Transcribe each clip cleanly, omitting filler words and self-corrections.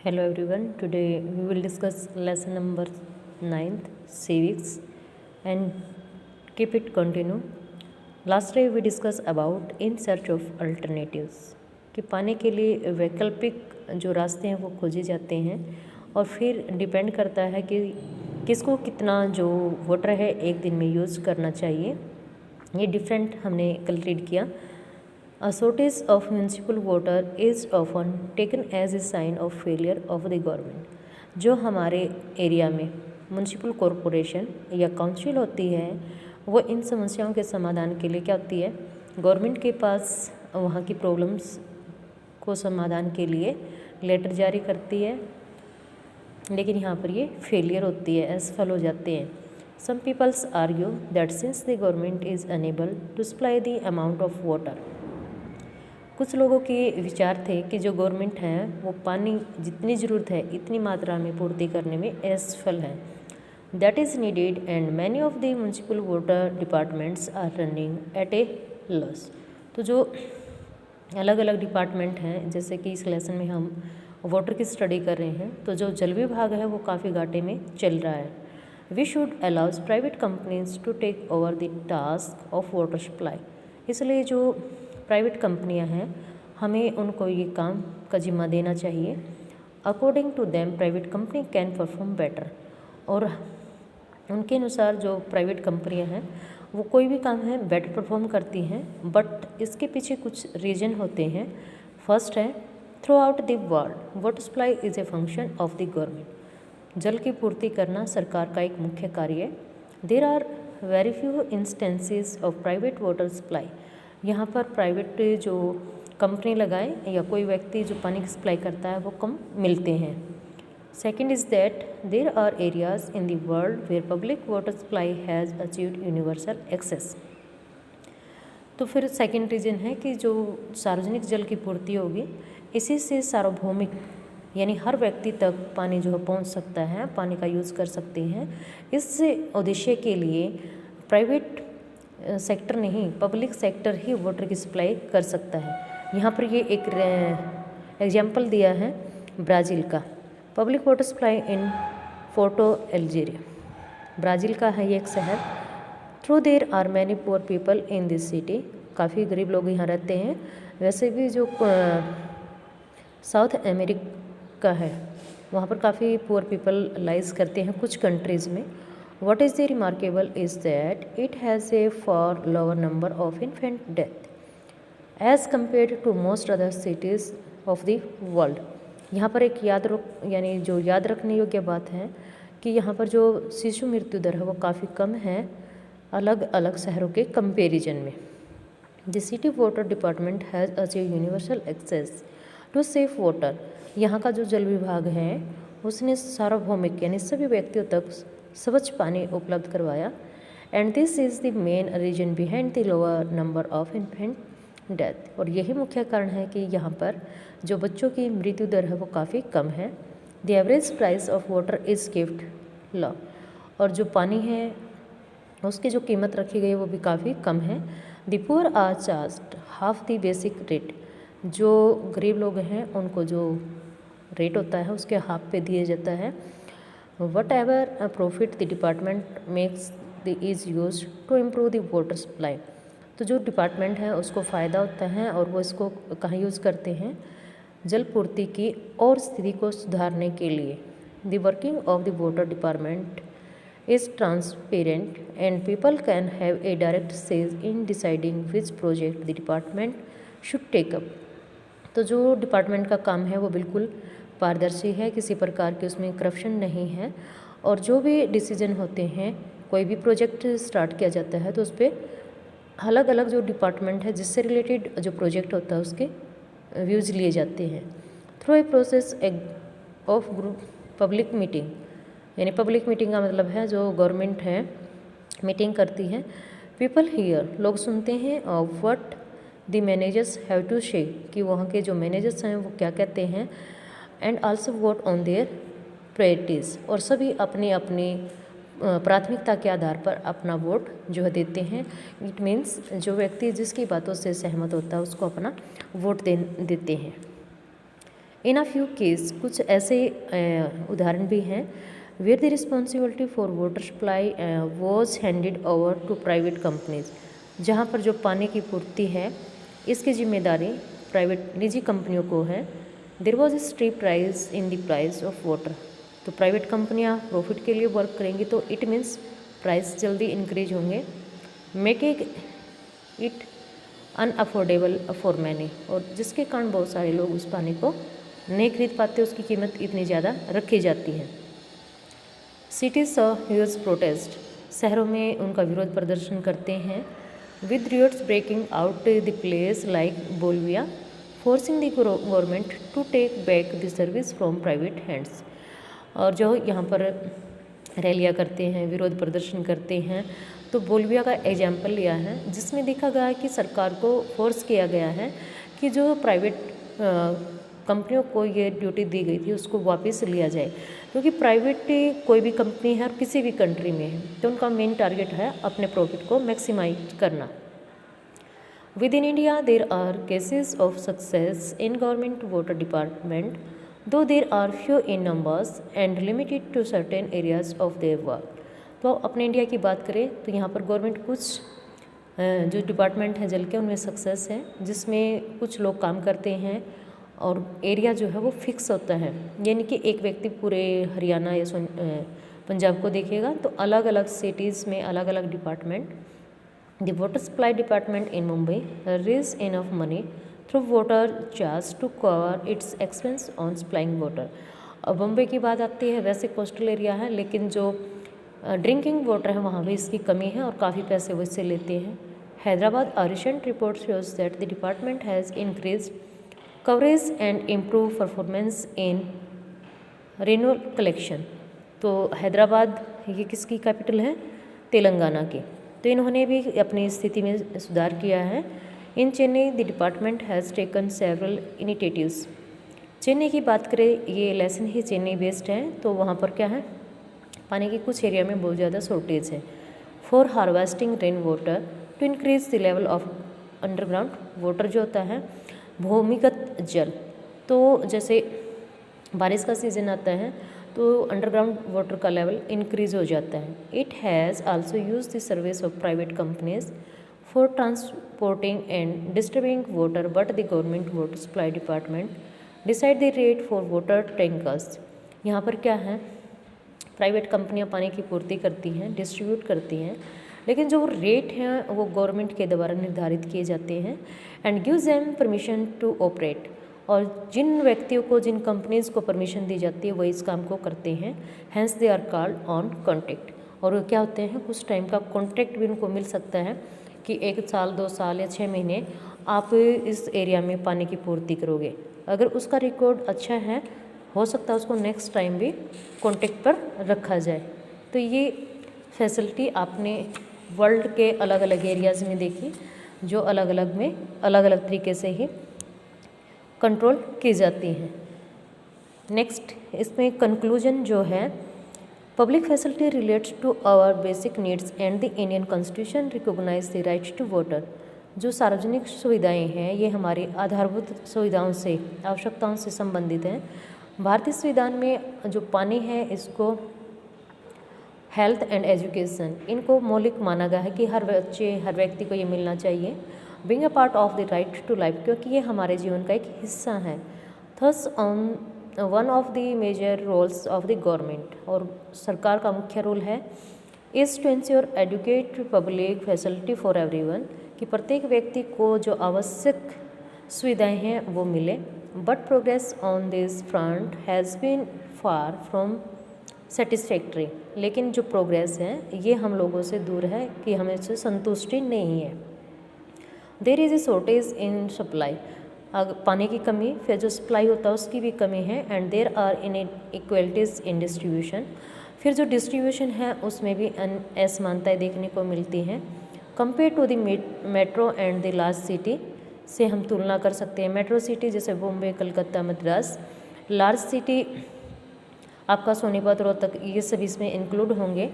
Hello everyone. Today we will discuss lesson number 9th civics and keep it continue. Last day we discussed about in search of alternatives कि पाने के लिए वैकल्पिक जो रास्ते हैं वो खोजे जाते हैं और फिर डिपेंड करता है कि किसको कितना जो वाटर है एक दिन में यूज़ करना चाहिए। ये डिफरेंट हमने कल रीड किया। A shortage of municipal water is often taken as a sign of failure of the government. जो हमारे एरिया में म्यूनसिपल कॉरपोरेशन या काउंसिल होती है वो इन समस्याओं के समाधान के लिए क्या होती है, गवर्नमेंट के पास वहाँ की प्रॉब्लम्स को समाधान के लिए लेटर जारी करती है, लेकिन यहाँ पर ये फेलियर होती है, असफल हो जाते हैं। Some peoples argue that since the government is unable to supply the amount of water, कुछ लोगों के विचार थे कि जो गवर्नमेंट है वो पानी जितनी ज़रूरत है इतनी मात्रा में पूर्ति करने में असफल है। That is needed and many of the municipal water departments are running at a loss. तो जो अलग अलग डिपार्टमेंट हैं, जैसे कि इस लेसन में हम वाटर की स्टडी कर रहे हैं, तो जो जल विभाग है वो काफ़ी घाटे में चल रहा है। We should allows private companies to take over the task of water supply. इसलिए जो प्राइवेट कंपनियां हैं हमें उनको ये काम का जिम्मा देना चाहिए। According to them private company can perform better, और उनके अनुसार जो प्राइवेट कंपनियां हैं वो कोई भी काम है बेटर परफॉर्म करती हैं, बट इसके पीछे कुछ रीज़न होते हैं। फर्स्ट है, through out the world water supply is a function of the government. जल की पूर्ति करना सरकार का एक मुख्य कार्य है। There are very few instances of private water supply. यहाँ पर प्राइवेट जो कंपनी लगाए या कोई व्यक्ति जो पानी की सप्लाई करता है वो कम मिलते हैं। Second is that there are areas in the world where public water supply has achieved universal access. तो फिर सेकेंड रीजन है कि जो सार्वजनिक जल की पूर्ति होगी इसी से सार्वभौमिक यानी हर व्यक्ति तक पानी जो है पहुँच सकता है, पानी का यूज़ कर सकते हैं। इस उद्देश्य के लिए प्राइवेट सेक्टर नहीं, पब्लिक सेक्टर ही वाटर की सप्लाई कर सकता है। यहाँ पर ये एक एग्जाम्पल दिया है ब्राज़ील का। Public water supply in Porto Alegre, Brazil का है ये एक शहर। Through there are many poor people in this city, काफ़ी गरीब लोग यहाँ रहते हैं। वैसे भी जो साउथ अमेरिका है वहाँ पर काफ़ी पुअर पीपल लाइज करते हैं कुछ कंट्रीज़ में। What is the remarkable is that it has a far lower number of infant death as compared to most other cities of the world. यहाँ पर एक याद रखने योग्य बात है कि यहाँ पर जो शिशु मृत्यु दर है वो काफ़ी कम है अलग अलग शहरों के कंपेरिजन में। The city water department has achieve universal access to safe water. यहाँ का जो जल विभाग है उसने सार्वभौमिक यानी सभी व्यक्तियों तक स्वच्छ पानी उपलब्ध करवाया। And this is the main reason behind the lower number of infant death. और यही मुख्य कारण है कि यहाँ पर जो बच्चों की मृत्यु दर है वो काफ़ी कम है। The average price of water is gift law, और जो पानी है उसकी जो कीमत रखी गई वो भी काफ़ी कम है। The poor are charged half the basic rate, जो गरीब लोग हैं उनको जो रेट होता है उसके हाफ पे दिया जाता है। Whatever profit the department makes the is use to improve the water supply. तो जो डिपार्टमेंट है उसको फ़ायदा होता है और वो इसको कहाँ यूज़ करते हैं, जल पूर्ति की और स्थिति को सुधारने के लिए। The working of the water department is transparent and people can have a direct say in deciding which project the department should take up. तो जो डिपार्टमेंट का काम है वो बिल्कुल पारदर्शी है, किसी प्रकार की उसमें करप्शन नहीं है, और जो भी डिसीजन होते हैं कोई भी प्रोजेक्ट स्टार्ट किया जाता है तो उस पर अलग अलग जो डिपार्टमेंट है जिससे रिलेटेड जो प्रोजेक्ट होता है उसके व्यूज़ लिए जाते हैं। Through a process of group public meeting, यानी पब्लिक मीटिंग का मतलब है जो गवर्नमेंट है मीटिंग करती है। पीपल हियर, लोग सुनते हैं, of what the managers have to say, कि वहाँ के जो मैनेजर्स हैं वो क्या कहते हैं। And also vote on their priorities, और सभी अपनी अपनी प्राथमिकता के आधार पर अपना वोट जो है देते हैं। इट मीन्स जो व्यक्ति जिसकी बातों से सहमत होता है उसको अपना वोट देते हैं। इन अ फ्यू केस कुछ ऐसे उदाहरण भी हैं where the responsibility for water supply was handed over to private companies, जहाँ पर जो पानी की पूर्ति है इसकी जिम्मेदारी प्राइवेट निजी कंपनियों को है। There was a steep rise in the price of water, तो प्राइवेट कंपनियाँ प्रॉफिट के लिए वर्क करेंगी तो इट मीन्स प्राइस जल्दी इंक्रीज होंगे। Making it unaffordable for many, और जिसके कारण बहुत सारे लोग उस पानी को नहीं खरीद पाते, उसकी कीमत इतनी ज़्यादा रखी जाती है। सिटीज सॉ ह्यूज प्रोटेस्ट, शहरों में उनका विरोध प्रदर्शन करते हैं। With riots breaking out the place like Bolivia forcing the government to take back the service from private hands, और जो यहाँ पर रैलियाँ करते हैं, विरोध प्रदर्शन करते हैं, तो बोलिविया का एग्जाम्पल लिया है जिसमें देखा गया है कि सरकार को फोर्स किया गया है कि जो प्राइवेट कंपनियों को ये ड्यूटी दी गई थी उसको वापस लिया जाए, क्योंकि प्राइवेट कोई भी कंपनी है और किसी भी कंट्री में है तो उनका मेन टारगेट है अपने प्रॉफिट को मैक्सिमाइज करना। Within India there are cases of success in government water department though there are few in numbers and limited to certain areas of their work. तो अपने इंडिया की बात करें तो यहाँ पर गवर्नमेंट कुछ जो डिपार्टमेंट हैं जल के उनमें सक्सेस है, जिसमें कुछ लोग काम करते हैं और एरिया जो है वो फिक्स होता है, यानी कि एक व्यक्ति पूरे हरियाणा या पंजाब को देखेगा तो अलग अलग सिटीज़ में अलग अलग department. The water supply department in Mumbai raise enough money through water charge to cover its expense on supplying water. अब बम्बई की बात आती है, वैसे कोस्टल एरिया है लेकिन जो ड्रिंकिंग वाटर है वहाँ भी इसकी कमी है और काफ़ी पैसे वो इससे लेते हैं। Hyderabad a recent report shows that the department has increase coverage and improve performance in renewal collection. तो हैदराबाद ये किसकी कैपिटल है? तेलंगाना की, तो इन्होंने भी अपनी स्थिति में सुधार किया है। In Chennai the department has taken several initiatives. Chennai की बात करें, ये लेसन ही चेन्नई बेस्ड है, तो वहाँ पर क्या है, पानी की कुछ एरिया में बहुत ज़्यादा शॉर्टेज है। For harvesting rain water to increase the level of underground water, जो होता है भूमिगत जल, तो जैसे बारिश का सीज़न आता है तो अंडरग्राउंड वाटर का लेवल इंक्रीज हो जाता है। It has also use the service of private companies for transporting and distributing water, but the government water supply department decide the rate for water tankers. यहाँ पर क्या है, प्राइवेट कंपनियां पानी की पूर्ति करती हैं, डिस्ट्रीब्यूट करती हैं, लेकिन जो रेट हैं वो गवर्नमेंट के द्वारा निर्धारित किए जाते हैं। And gives them permission to operate, और जिन व्यक्तियों को, जिन कंपनीज़ को परमिशन दी जाती है वो इस काम को करते हैं। Hence they are called on contract, और वो क्या होते हैं, कुछ टाइम का कॉन्ट्रैक्ट भी उनको मिल सकता है कि 1 साल 2 साल या 6 महीने आप इस एरिया में पानी की पूर्ति करोगे। अगर उसका रिकॉर्ड अच्छा है, हो सकता है उसको नेक्स्ट टाइम भी कॉन्ट्रैक्ट पर रखा जाए। तो ये फैसिलिटी आपने वर्ल्ड के अलग अलग एरियाज़ में देखी, जो अलग अलग में अलग अलग तरीके से ही कंट्रोल की जाती हैं। नेक्स्ट इसमें कंक्लूजन जो है, public facility relates to our basic needs and the Indian constitution recognise the right to water. जो सार्वजनिक सुविधाएं हैं ये हमारी आधारभूत सुविधाओं से, आवश्यकताओं से संबंधित हैं। भारतीय संविधान में जो पानी है इसको हेल्थ एंड एजुकेशन, इनको मौलिक माना गया है कि हर बच्चे, हर व्यक्ति को ये मिलना चाहिए। Being a part of the right to life, क्योंकि ये हमारे जीवन का एक हिस्सा है। Thus on one of the major roles of the government, और सरकार का मुख्य रोल है is to ensure adequate public facility for everyone, कि प्रत्येक व्यक्ति को जो आवश्यक सुविधाएं हैं वो मिले। But progress on this front has been far from satisfactory, लेकिन जो प्रोग्रेस है ये हम लोगों से दूर है, कि हमें से संतुष्टि नहीं है। There is a shortage in supply, पानी की कमी, फिर जो सप्लाई होता है उसकी भी कमी है। And there are inequalities in distribution, फिर जो डिस्ट्रीब्यूशन है उसमें भी असमानताएँ देखने को मिलती हैं। Compare to the metro and the large city, से हम तुलना कर सकते हैं। मेट्रो सिटी जैसे बॉम्बे, कलकत्ता, मद्रास, लार्ज सिटी आपका सोनीपत, रोहतक, ये सभी इसमें इंक्लूड होंगे।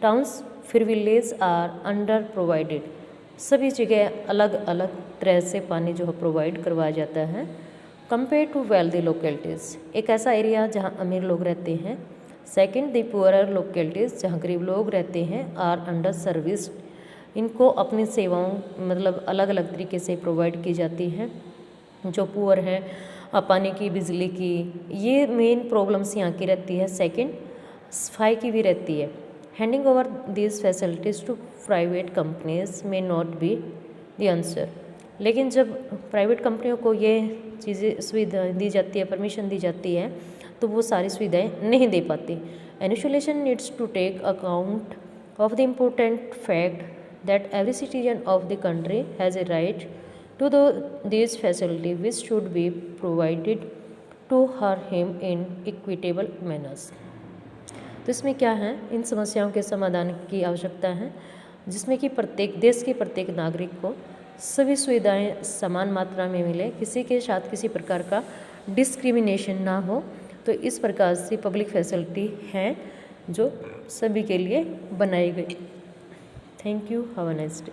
टाउन्स फिर विलेज आर अंडर प्रोवाइडेड, सभी जगह अलग अलग तरह से पानी जो है प्रोवाइड करवाया जाता है। कंपेयर टू वेल्दी लोकेलिटीज़, एक ऐसा एरिया जहाँ अमीर लोग रहते हैं। सेकंड, द पुअरर लोकेलिटीज़, जहाँ गरीब लोग रहते हैं, आर अंडर सर्विस, इनको अपनी सेवाओं मतलब अलग अलग तरीके से प्रोवाइड की जाती हैं। जो पुअर है पानी की, बिजली की, ये मेन प्रॉब्लम्स यहाँ की रहती है। सेकंड, सफाई की भी रहती है। Handing over these facilities to private companies may not be the answer, लेकिन जब प्राइवेट कंपनियों को ये चीज़ें सुविधाएं दी जाती है, परमिशन दी जाती है, तो वो सारी सुविधाएं नहीं दे पाती। Initiation needs to take account of the important fact that every citizen of the country has a right to these facilities which should be provided to her him in equitable manners। तो इसमें क्या है, इन समस्याओं के समाधान की आवश्यकता है जिसमें कि प्रत्येक देश के प्रत्येक नागरिक को सभी सुविधाएं समान मात्रा में मिले, किसी के साथ किसी प्रकार का डिस्क्रिमिनेशन ना हो। तो इस प्रकार से पब्लिक फैसिलिटी हैं जो सभी के लिए बनाई गई। Thank you, have a nice day.